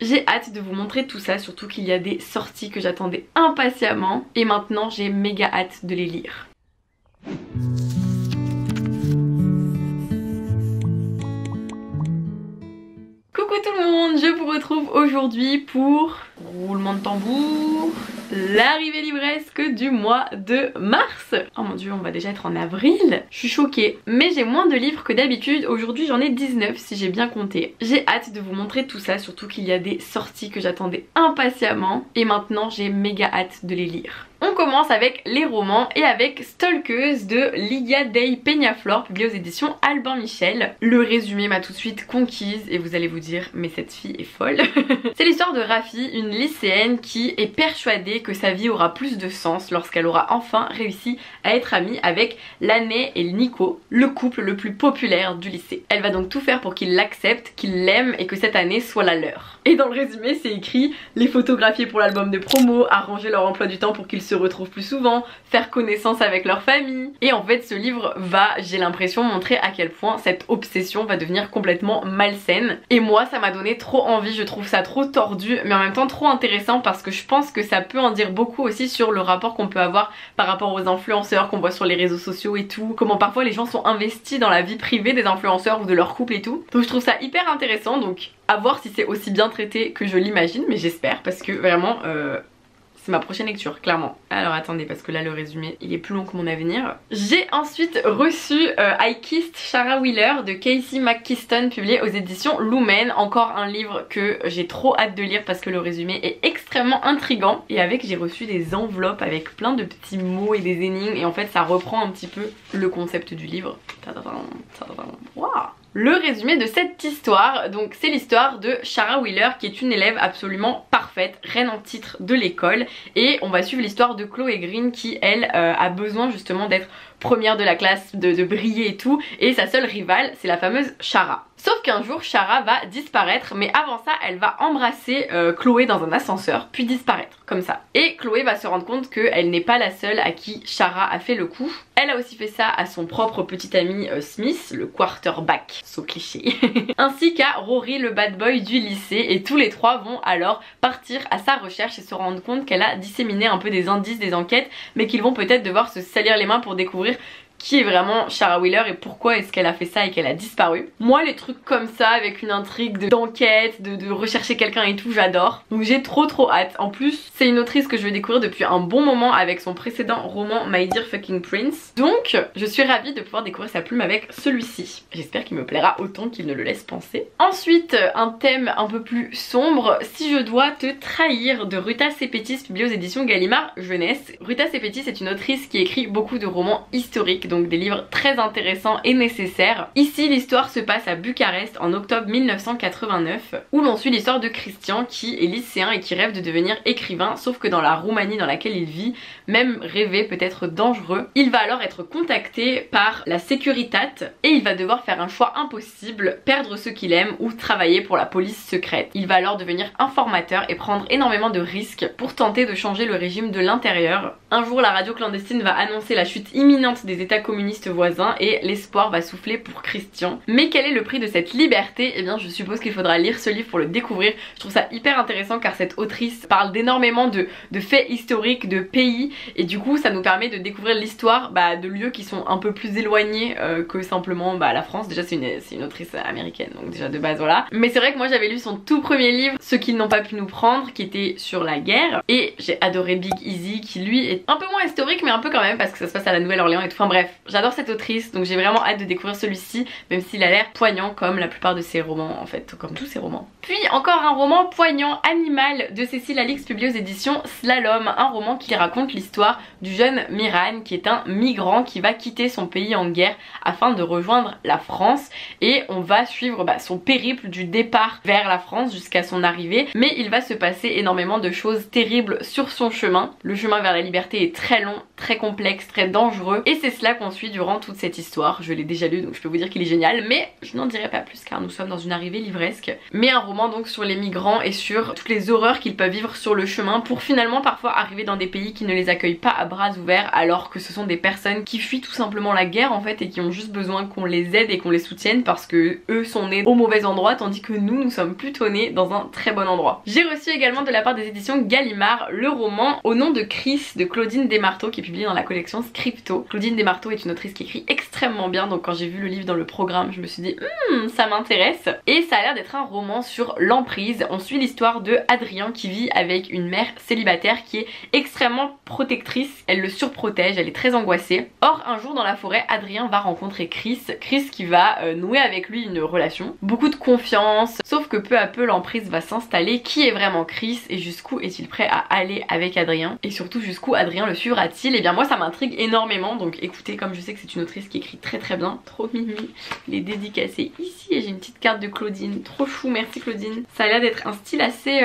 J'ai hâte de vous montrer tout ça, surtout qu'il y a des sorties que j'attendais impatiemment et maintenant j'ai méga hâte de les lire. Coucou tout le monde, je vous retrouve aujourd'hui pour, roulement de tambour, l'arrivée livresque du mois de mars. Oh mon dieu, on va déjà être en avril. Je suis choquée, mais j'ai moins de livres que d'habitude. Aujourd'hui j'en ai 19 si j'ai bien compté. J'ai hâte de vous montrer tout ça, surtout qu'il y a des sorties que j'attendais impatiemment et maintenant j'ai méga hâte de les lire. On commence avec les romans et avec Stalkeuse de Lydia Day Peñaflor, publié aux éditions Albin Michel. Le résumé m'a tout de suite conquise et vous allez vous dire mais cette fille est folle. C'est l'histoire de Rafi, une lycéenne qui est persuadée que sa vie aura plus de sens lorsqu'elle aura enfin réussi à être amie avec Lané et Nico, le couple le plus populaire du lycée. Elle va donc tout faire pour qu'il l'accepte, qu'il l'aime et que cette année soit la leur. Et dans le résumé c'est écrit les photographier pour l'album de promo, arranger leur emploi du temps pour qu'ils se retrouvent plus souvent, faire connaissance avec leur famille. Et en fait ce livre va, j'ai l'impression, montrer à quel point cette obsession va devenir complètement malsaine. Et moi ça m'a donné trop envie, je trouve ça trop tordu mais en même temps trop intéressant parce que je pense que ça peut en dire beaucoup aussi sur le rapport qu'on peut avoir par rapport aux influenceurs qu'on voit sur les réseaux sociaux et tout. Comment parfois les gens sont investis dans la vie privée des influenceurs ou de leur couple et tout. Donc je trouve ça hyper intéressant, donc à voir si c'est aussi bien traité que je l'imagine, mais j'espère parce que vraiment c'est ma prochaine lecture, clairement. Alors attendez, parce que là le résumé il est plus long que mon avenir. J'ai ensuite reçu I Kissed Shara Wheeler de Casey McKiston, publié aux éditions Lumen. Encore un livre que j'ai trop hâte de lire parce que le résumé est extrêmement intriguant. Et avec, j'ai reçu des enveloppes avec plein de petits mots et des énigmes. Et en fait ça reprend un petit peu le concept du livre. Wow. Le résumé de cette histoire, donc c'est l'histoire de Shara Wheeler qui est une élève absolument parfaite, reine en titre de l'école, et on va suivre l'histoire de Chloé Green qui elle a besoin justement d'être première de la classe, de briller et tout, et sa seule rivale c'est la fameuse Shara. Sauf qu'un jour Shara va disparaître, mais avant ça elle va embrasser Chloé dans un ascenseur puis disparaître comme ça. Et Chloé va se rendre compte qu'elle n'est pas la seule à qui Shara a fait le coup. Elle a aussi fait ça à son propre petit ami Smith, le quarterback, so cliché, ainsi qu'à Rory, le bad boy du lycée, et tous les trois vont alors partir à sa recherche et se rendre compte qu'elle a disséminé un peu des indices, des enquêtes, mais qu'ils vont peut-être devoir se salir les mains pour découvrir qui est vraiment Shara Wheeler et pourquoi est-ce qu'elle a fait ça et qu'elle a disparu. Moi les trucs comme ça avec une intrigue d'enquête, de rechercher quelqu'un et tout, j'adore. Donc j'ai trop hâte. En plus c'est une autrice que je vais découvrir depuis un bon moment avec son précédent roman My Dear Fucking Prince. Donc je suis ravie de pouvoir découvrir sa plume avec celui-ci. J'espère qu'il me plaira autant qu'il ne le laisse penser. Ensuite un thème un peu plus sombre, Si je dois te trahir de Ruta Sepetys, publié aux éditions Gallimard Jeunesse. Ruta Sepetys est une autrice qui écrit beaucoup de romans historiques, donc des livres très intéressants et nécessaires. Ici l'histoire se passe à Bucarest en octobre 1989 où l'on suit l'histoire de Christian qui est lycéen et qui rêve de devenir écrivain, sauf que dans la Roumanie dans laquelle il vit, même rêver peut être dangereux. Il va alors être contacté par la Securitate et il va devoir faire un choix impossible, perdre ce qu'il aime ou travailler pour la police secrète. Il va alors devenir informateur et prendre énormément de risques pour tenter de changer le régime de l'intérieur. Un jour la radio clandestine va annoncer la chute imminente des États communistes voisins et l'espoir va souffler pour Christian. Mais quel est le prix de cette liberté? Eh bien je suppose qu'il faudra lire ce livre pour le découvrir. Je trouve ça hyper intéressant car cette autrice parle d'énormément de faits historiques, de pays, et du coup ça nous permet de découvrir l'histoire de lieux qui sont un peu plus éloignés que simplement la France. Déjà c'est une autrice américaine donc déjà de base voilà. Mais c'est vrai que moi j'avais lu son tout premier livre, Ceux qui n'ont pas pu nous prendre, qui était sur la guerre, et j'ai adoré Big Easy qui lui est un peu moins historique mais un peu quand même parce que ça se passe à la Nouvelle-Orléans et tout. Enfin bref, j'adore cette autrice donc j'ai vraiment hâte de découvrir celui-ci, même s'il a l'air poignant comme la plupart de ses romans en fait, comme tous ses romans. Puis encore un roman poignant, Animal de Cécile Alix, publié aux éditions Slalom, un roman qui raconte l'histoire du jeune Miran qui est un migrant qui va quitter son pays en guerre afin de rejoindre la France, et on va suivre son périple du départ vers la France jusqu'à son arrivée, mais il va se passer énormément de choses terribles sur son chemin. Le chemin vers la liberté est très long, très complexe, très dangereux, et c'est cela qu'on suit durant toute cette histoire. Je l'ai déjà lu donc je peux vous dire qu'il est génial, mais je n'en dirai pas plus car nous sommes dans une arrivée livresque. Mais un roman donc sur les migrants et sur toutes les horreurs qu'ils peuvent vivre sur le chemin pour finalement parfois arriver dans des pays qui ne les accueillent pas à bras ouverts, alors que ce sont des personnes qui fuient tout simplement la guerre en fait et qui ont juste besoin qu'on les aide et qu'on les soutienne parce que eux sont nés au mauvais endroit tandis que nous sommes plutôt nés dans un très bon endroit. J'ai reçu également de la part des éditions Gallimard le roman Au nom de Chris de Claudine Desmarteaux qui est publié dans la collection Scripto. Claudine Desmarteaux est une autrice qui écrit extrêmement bien, donc quand j'ai vu le livre dans le programme je me suis dit ça m'intéresse, et ça a l'air d'être un roman sur l'emprise. On suit l'histoire de Adrien qui vit avec une mère célibataire qui est extrêmement protectrice, elle le surprotège, elle est très angoissée. Or un jour dans la forêt, Adrien va rencontrer Chris qui va nouer avec lui une relation, beaucoup de confiance, sauf que peu à peu l'emprise va s'installer. Qui est vraiment Chris et jusqu'où est-il prêt à aller avec Adrien, et surtout jusqu'où Adrien le suivra-t-il? Et bien moi ça m'intrigue énormément, donc écoutez, comme je sais que c'est une autrice qui écrit très très bien, trop mimi, il est dédicacé ici et j'ai une petite carte de Claudine, trop chou, merci Claudine. Ça a l'air d'être un style assez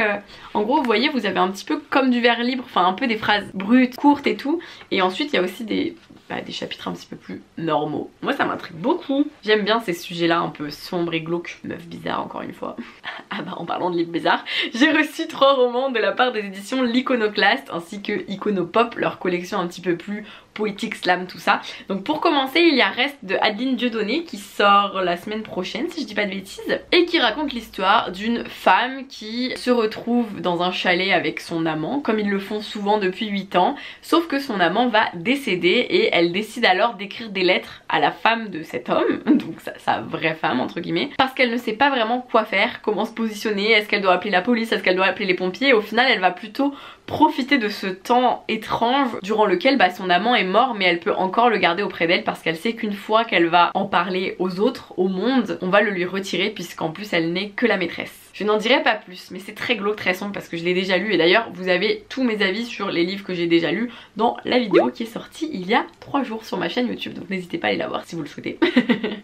en gros vous voyez vous avez un petit peu comme du vers libre, enfin un peu des phrases brutes, courtes et tout, et ensuite il y a aussi des chapitres un petit peu plus normaux. Moi ça m'intrigue beaucoup, j'aime bien ces sujets là un peu sombres et glauques. Meuf bizarre encore une fois. Ah bah en parlant de livres bizarres, j'ai reçu 3 romans de la part des éditions L'Iconoclaste ainsi que Iconopop, leur collection un petit peu plus poétique, slam, tout ça. Donc pour commencer il y a Reste de Adeline Dieudonné qui sort la semaine prochaine si je dis pas de bêtises, et qui raconte l'histoire d'une femme qui se retrouve dans un chalet avec son amant comme ils le font souvent depuis 8 ans, sauf que son amant va décéder et elle décide alors d'écrire des lettres à la femme de cet homme, donc sa vraie femme entre guillemets, parce qu'elle ne sait pas vraiment quoi faire, comment se positionner, est-ce qu'elle doit appeler la police, est-ce qu'elle doit appeler les pompiers, et au final elle va plutôt profiter de ce temps étrange durant lequel son amant est mort mais elle peut encore le garder auprès d'elle parce qu'elle sait qu'une fois qu'elle va en parler aux autres, au monde, on va le lui retirer puisqu'en plus elle n'est que la maîtresse. Je n'en dirai pas plus, mais c'est très glauque, très sombre parce que je l'ai déjà lu, et d'ailleurs vous avez tous mes avis sur les livres que j'ai déjà lus dans la vidéo qui est sortie il y a 3 jours sur ma chaîne YouTube, donc n'hésitez pas à aller la voir si vous le souhaitez.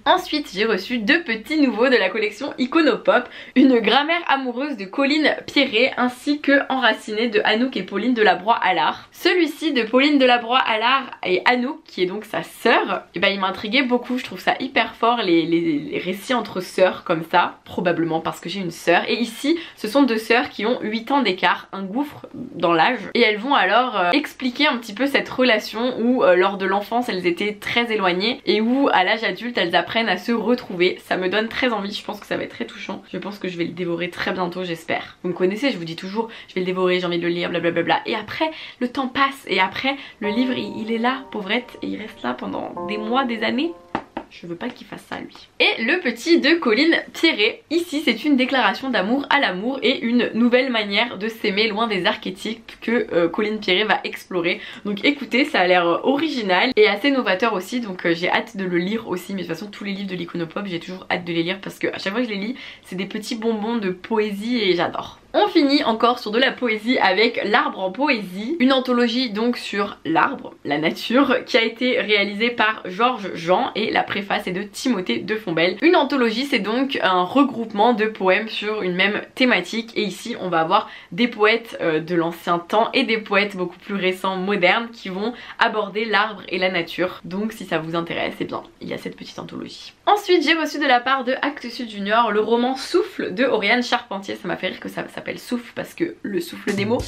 Ensuite j'ai reçu 2 petits nouveaux de la collection Iconopop, une grammaire amoureuse de Colline Pierret ainsi que Enracinée de Anouk et Pauline Delabroix-Allard. Celui-ci de Pauline Delabroix-Allard et Anouk, qui est donc sa sœur, et il m'intriguait beaucoup, je trouve ça hyper fort les récits entre sœurs comme ça, probablement parce que j'ai une sœur. Et ici ce sont 2 sœurs qui ont 8 ans d'écart, un gouffre dans l'âge, et elles vont alors expliquer un petit peu cette relation où lors de l'enfance elles étaient très éloignées et où à l'âge adulte elles apprennent à se retrouver. Ça me donne très envie, je pense que ça va être très touchant, je pense que je vais le dévorer très bientôt, j'espère. Vous me connaissez, je vous dis toujours je vais le dévorer, j'ai envie de le lire, blablabla, et après le temps passe et après le livre il est là, pauvrette, et il reste là pendant des mois, des années. Je veux pas qu'il fasse ça lui. Et le petit de Colline Pierret. Ici c'est une déclaration d'amour à l'amour et une nouvelle manière de s'aimer loin des archétypes que Colline Pierret va explorer. Donc écoutez, ça a l'air original et assez novateur aussi, donc j'ai hâte de le lire aussi. Mais de toute façon tous les livres de l'Iconopop j'ai toujours hâte de les lire parce que à chaque fois que je les lis c'est des petits bonbons de poésie et j'adore. On finit encore sur de la poésie avec L'Arbre en poésie, une anthologie donc sur l'arbre, la nature, qui a été réalisée par Georges Jean et la préface est de Timothée de Fombelle. Une anthologie c'est donc un regroupement de poèmes sur une même thématique, et ici on va avoir des poètes de l'ancien temps et des poètes beaucoup plus récents, modernes, qui vont aborder l'arbre et la nature. Donc si ça vous intéresse, eh bien il y a cette petite anthologie. Ensuite j'ai reçu de la part de Actes Sud Junior le roman Souffle de Oriane Charpentier. Ça m'a fait rire que ça s'appelle Souffle parce que le souffle des mots.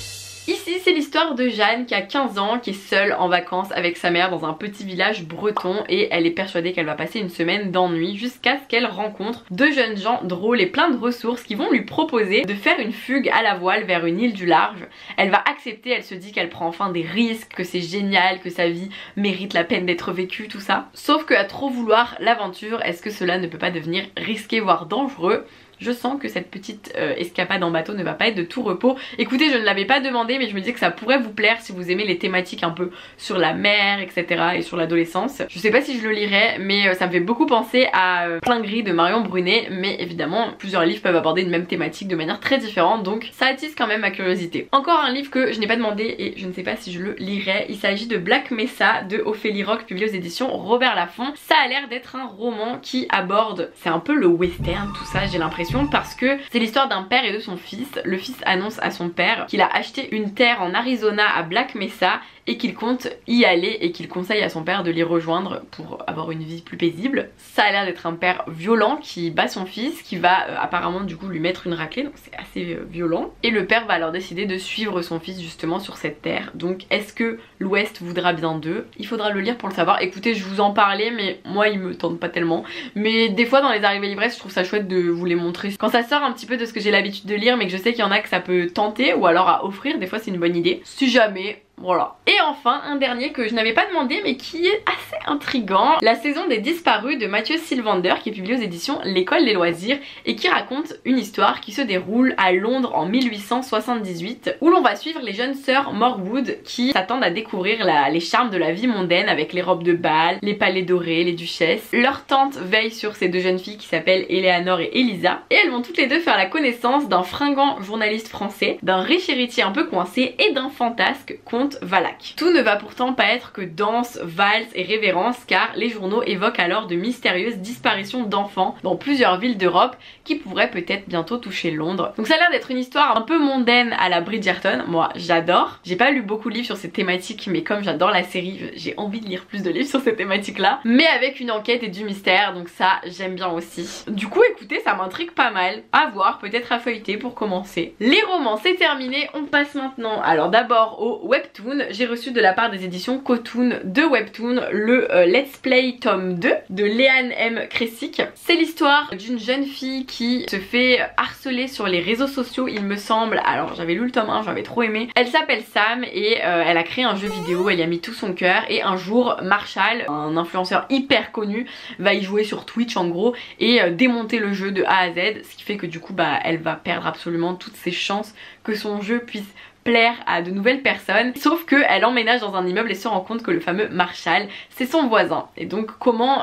Ici c'est l'histoire de Jeanne qui a 15 ans, qui est seule en vacances avec sa mère dans un petit village breton, et elle est persuadée qu'elle va passer une semaine d'ennui jusqu'à ce qu'elle rencontre 2 jeunes gens drôles et pleins de ressources qui vont lui proposer de faire une fugue à la voile vers une île du large. Elle va accepter, elle se dit qu'elle prend enfin des risques, que c'est génial, que sa vie mérite la peine d'être vécue, tout ça. Sauf qu'à trop vouloir l'aventure, est-ce que cela ne peut pas devenir risqué voire dangereux? Je sens que cette petite escapade en bateau ne va pas être de tout repos. Écoutez, je ne l'avais pas demandé mais je me disais que ça pourrait vous plaire si vous aimez les thématiques un peu sur la mer, etc. et sur l'adolescence. Je sais pas si je le lirai mais ça me fait beaucoup penser à Plein Gris de Marion Brunet, mais évidemment plusieurs livres peuvent aborder une même thématique de manière très différente, donc ça attise quand même ma curiosité. Encore un livre que je n'ai pas demandé et je ne sais pas si je le lirai, il s'agit de Black Mesa de Ophélie Roch, publié aux éditions Robert Laffont. Ça a l'air d'être un roman qui aborde, c'est un peu le western tout ça, j'ai l'impression édition parce que c'est l'histoire d'un père et de son fils. Le fils annonce à son père qu'il a acheté une terre en Arizona à Black Mesa et qu'il compte y aller et qu'il conseille à son père de l'y rejoindre pour avoir une vie plus paisible. Ça a l'air d'être un père violent qui bat son fils, qui va apparemment du coup lui mettre une raclée, donc c'est assez violent. Et le père va alors décider de suivre son fils justement sur cette terre. Donc est-ce que l'Ouest voudra bien d'eux? Il faudra le lire pour le savoir. Écoutez, je vous en parlais mais moi il me tente pas tellement. Mais des fois dans les arrivées livresses je trouve ça chouette de vous les montrer. Quand ça sort un petit peu de ce que j'ai l'habitude de lire mais que je sais qu'il y en a que ça peut tenter ou alors à offrir, des fois c'est une bonne idée. Si jamais... Voilà. Et enfin, un dernier que je n'avais pas demandé mais qui est assez intriguant. La saison des disparus de Mathieu Sylvander qui est publié aux éditions L'École des loisirs et qui raconte une histoire qui se déroule à Londres en 1878 où l'on va suivre les jeunes sœurs Morwood qui s'attendent à découvrir les charmes de la vie mondaine avec les robes de bal, les palais dorés, les duchesses. Leur tante veille sur ces deux jeunes filles qui s'appellent Eleanor et Elisa et elles vont toutes les deux faire la connaissance d'un fringant journaliste français, d'un riche héritier un peu coincé et d'un fantasque comte Valaque. Tout ne va pourtant pas être que danse, valse et révérence car les journaux évoquent alors de mystérieuses disparitions d'enfants dans plusieurs villes d'Europe qui pourraient peut-être bientôt toucher Londres. Donc ça a l'air d'être une histoire un peu mondaine à la Bridgerton, moi j'adore. J'ai pas lu beaucoup de livres sur ces thématiques mais comme j'adore la série, j'ai envie de lire plus de livres sur ces thématiques là, mais avec une enquête et du mystère, donc ça j'aime bien aussi. Du coup écoutez, ça m'intrigue pas mal, à voir, peut-être à feuilleter pour commencer. Les romans c'est terminé, on passe maintenant alors d'abord au webtoon. J'ai reçu de la part des éditions Cotoon de Webtoon le Let's Play tome 2 de Léane M. Kressic. C'est l'histoire d'une jeune fille qui se fait harceler sur les réseaux sociaux il me semble. Alors j'avais lu le tome 1, j'avais trop aimé. Elle s'appelle Sam et elle a créé un jeu vidéo, elle y a mis tout son cœur et un jour Marshall, un influenceur hyper connu, va y jouer sur Twitch en gros et démonter le jeu de A à Z, ce qui fait que du coup bah elle va perdre absolument toutes ses chances que son jeu puisse plaire à de nouvelles personnes, sauf que elle emménage dans un immeuble et se rend compte que le fameux Marshall c'est son voisin et donc comment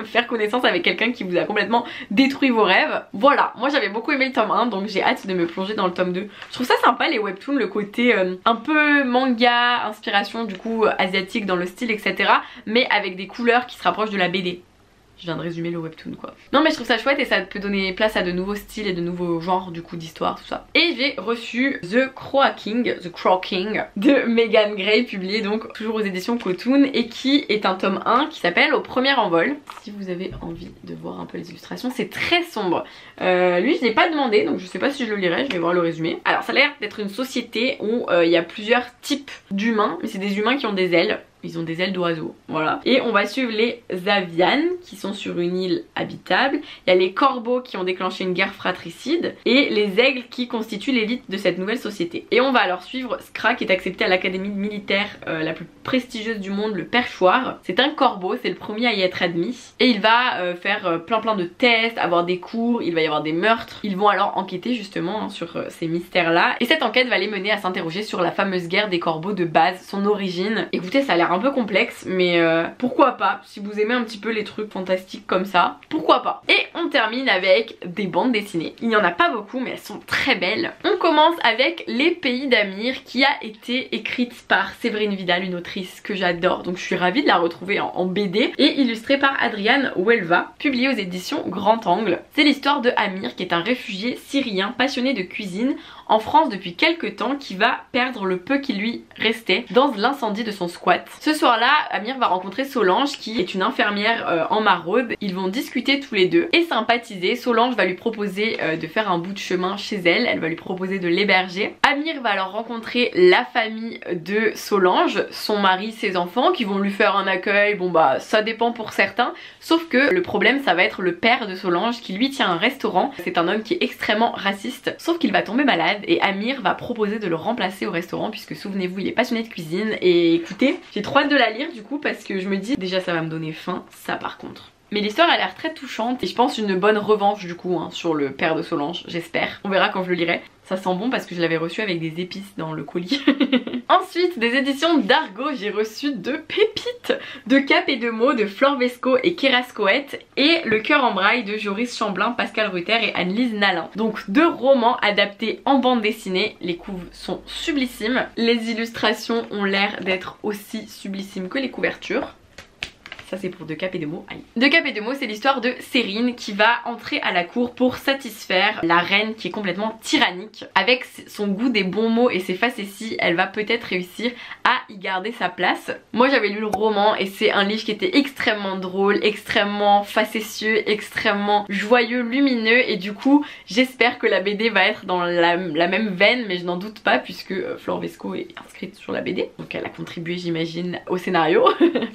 faire connaissance avec quelqu'un qui vous a complètement détruit vos rêves. Voilà, moi j'avais beaucoup aimé le tome 1 donc j'ai hâte de me plonger dans le tome 2. Je trouve ça sympa les webtoons, le côté un peu manga, inspiration du coup asiatique dans le style etc, mais avec des couleurs qui se rapprochent de la BD. Je viens de résumer le webtoon quoi. Non mais je trouve ça chouette et ça peut donner place à de nouveaux styles et de nouveaux genres du coup d'histoire tout ça. Et j'ai reçu The Crow King de Megan Gray, publié donc toujours aux éditions Cotoon et qui est un tome 1 qui s'appelle Au premier envol. Si vous avez envie de voir un peu les illustrations, c'est très sombre. Lui je l'ai pas demandé donc je sais pas si je le lirai, je vais voir le résumé. Alors ça a l'air d'être une société où il y a plusieurs types d'humains, mais c'est des humains qui ont des ailes. Ils ont des ailes d'oiseaux, voilà. Et on va suivre les Avianes qui sont sur une île habitable. Il y a les corbeaux qui ont déclenché une guerre fratricide et les aigles qui constituent l'élite de cette nouvelle société. Et on va alors suivre Skra qui est accepté à l'académie militaire la plus prestigieuse du monde, le Perchoir. C'est un corbeau, c'est le premier à y être admis. Et il va faire plein de tests, avoir des cours, il va y avoir des meurtres. Ils vont alors enquêter justement sur ces mystères là. Et cette enquête va les mener à s'interroger sur la fameuse guerre des corbeaux de base, son origine. Écoutez, ça a l'air un peu complexe mais pourquoi pas, si vous aimez un petit peu les trucs fantastiques comme ça, pourquoi pas. Et on termine avec des bandes dessinées. Il n'y en a pas beaucoup mais elles sont très belles. On commence avec Les Pays d'Amir qui a été écrite par Séverine Vidal, une autrice que j'adore, donc je suis ravie de la retrouver en BD, et illustrée par Adriane Huelva, publiée aux éditions Grand Angle. C'est l'histoire de Amir qui est un réfugié syrien passionné de cuisine en France depuis quelques temps, qui va perdre le peu qui lui restait dans l'incendie de son squat. Ce soir-là, Amir va rencontrer Solange qui est une infirmière en maraude. Ils vont discuter tous les deux et sympathiser. Solange va lui proposer de faire un bout de chemin chez elle, elle va lui proposer de l'héberger. Amir va alors rencontrer la famille de Solange, son mari, ses enfants qui vont lui faire un accueil, bon bah ça dépend pour certains, sauf que le problème ça va être le père de Solange qui lui tient un restaurant. C'est un homme qui est extrêmement raciste, sauf qu'il va tomber malade et Amir va proposer de le remplacer au restaurant puisque souvenez-vous il est passionné de cuisine. Et écoutez, j'ai trop hâte de la lire du coup parce que je me dis déjà ça va me donner faim, ça par contre. Mais l'histoire a l'air très touchante et je pense une bonne revanche du coup sur le père de Solange, j'espère. On verra quand je le lirai. Ça sent bon parce que je l'avais reçu avec des épices dans le colis. Ensuite, des éditions d'Argo, j'ai reçu deux pépites de Cap et de Mots de Flore Vesco et Kéras Coët et Le Cœur en braille de Joris Chamblin, Pascal Ruther et Anne-Lise Nalin. Donc deux romans adaptés en bande dessinée. Les couves sont sublissimes. Les illustrations ont l'air d'être aussi sublissimes que les couvertures. Ça c'est pour De Cap et de Mots. Aïe. De Cap et de Mots, c'est l'histoire de Sérine qui va entrer à la cour pour satisfaire la reine qui est complètement tyrannique. Avec son goût des bons mots et ses facéties, elle va peut-être réussir à y garder sa place. Moi j'avais lu le roman et c'est un livre qui était extrêmement drôle, extrêmement facétieux, extrêmement joyeux, lumineux, et du coup j'espère que la BD va être dans la même veine, mais je n'en doute pas puisque Flore Vesco est inscrite sur la BD, donc elle a contribué j'imagine au scénario.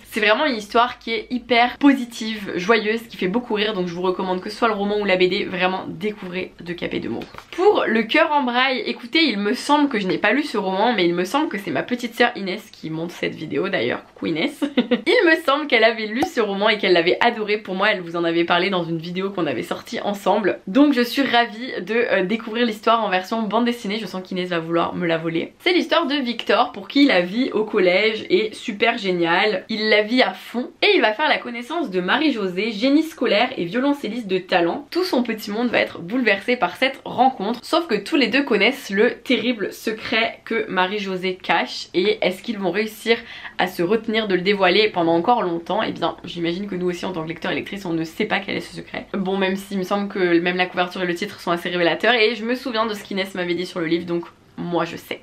C'est vraiment une histoire qui est hyper positive, joyeuse, qui fait beaucoup rire, donc je vous recommande que ce soit le roman ou la BD, vraiment découvrez De Cap et de Mots. Pour Le Cœur en Braille, écoutez, il me semble que je n'ai pas lu ce roman, mais il me semble que c'est ma petite sœur Inès qui monte cette vidéo d'ailleurs, coucou Inès. Il me semble qu'elle avait lu ce roman et qu'elle l'avait adoré. Pour moi elle vous en avait parlé dans une vidéo qu'on avait sortie ensemble, donc je suis ravie de découvrir l'histoire en version bande dessinée. Je sens qu'Inès va vouloir me la voler. C'est l'histoire de Victor pour qui la vie au collège est super géniale, il la vit à fond et il va faire la connaissance de Marie-Josée, génie scolaire et violoncelliste de talent. Tout son petit monde va être bouleversé par cette rencontre, sauf que tous les deux connaissent le terrible secret que Marie-Josée cache, et est-ce qu'ils vont réussir à se retenir de le dévoiler pendant encore longtemps? Et bien j'imagine que nous aussi en tant que lecteurs et lectrices on ne sait pas quel est ce secret. Bon, même s'il me semble que même la couverture et le titre sont assez révélateurs, et je me souviens de ce qu'Inès m'avait dit sur le livre, donc moi je sais.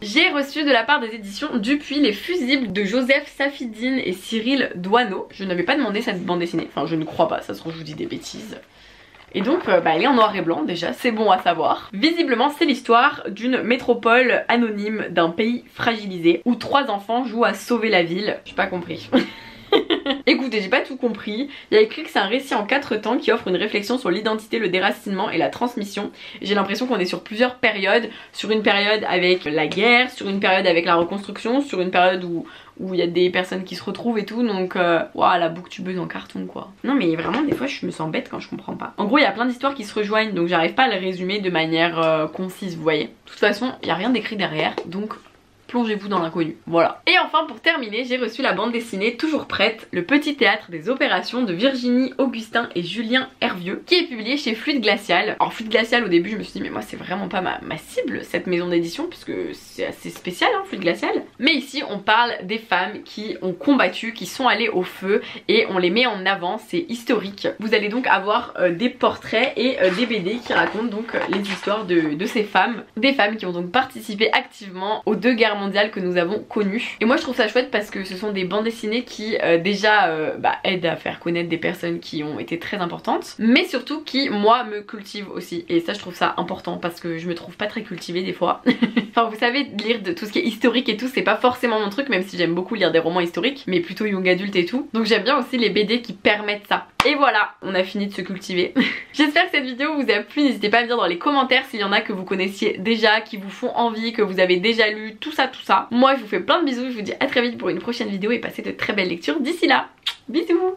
J'ai reçu de la part des éditions Dupuis les fusibles de Joseph Safidine et Cyril Douaneau. Je n'avais pas demandé cette bande dessinée, enfin je ne crois pas, ça se trouve je vous dis des bêtises. Et donc elle est en noir et blanc déjà, c'est bon à savoir. Visiblement c'est l'histoire d'une métropole anonyme d'un pays fragilisé où 3 enfants jouent à sauver la ville. J'ai pas compris. Écoutez, j'ai pas tout compris. Il y a écrit que c'est un récit en 4 temps qui offre une réflexion sur l'identité, le déracinement et la transmission. J'ai l'impression qu'on est sur plusieurs périodes. Sur une période avec la guerre, sur une période avec la reconstruction, sur une période où il y a des personnes qui se retrouvent et tout, donc waouh, la booktubeuse en carton quoi. Non mais vraiment des fois je me sens bête quand je comprends pas. En gros il y a plein d'histoires qui se rejoignent, donc j'arrive pas à le résumer de manière concise, vous voyez. De toute façon il y a rien d'écrit derrière, donc plongez-vous dans l'inconnu, voilà. Et enfin pour terminer, j'ai reçu la bande dessinée toujours prête, Le Petit Théâtre des Opérations de Virginie Augustin et Julien Hervieux, qui est publié chez Fluide Glacial. Alors Fluide Glacial au début je me suis dit mais moi c'est vraiment pas ma cible cette maison d'édition, puisque c'est assez spécial hein, Fluide Glacial. Mais ici on parle des femmes qui ont combattu, qui sont allées au feu, et on les met en avant, c'est historique. Vous allez donc avoir des portraits et des BD qui racontent donc les histoires de ces femmes, des femmes qui ont donc participé activement aux 2 guerres mondiale que nous avons connu. Et moi je trouve ça chouette parce que ce sont des bandes dessinées qui déjà aident à faire connaître des personnes qui ont été très importantes, mais surtout qui moi me cultivent aussi, et ça je trouve ça important parce que je me trouve pas très cultivée des fois. Enfin vous savez, lire de tout ce qui est historique et tout c'est pas forcément mon truc, même si j'aime beaucoup lire des romans historiques, mais plutôt young adulte et tout, donc j'aime bien aussi les BD qui permettent ça. Et voilà, on a fini de se cultiver. J'espère que cette vidéo vous a plu, n'hésitez pas à me dire dans les commentaires s'il y en a que vous connaissiez déjà, qui vous font envie, que vous avez déjà lu, tout ça. Moi je vous fais plein de bisous, je vous dis à très vite pour une prochaine vidéo et passez de très belles lectures d'ici là. Bisous.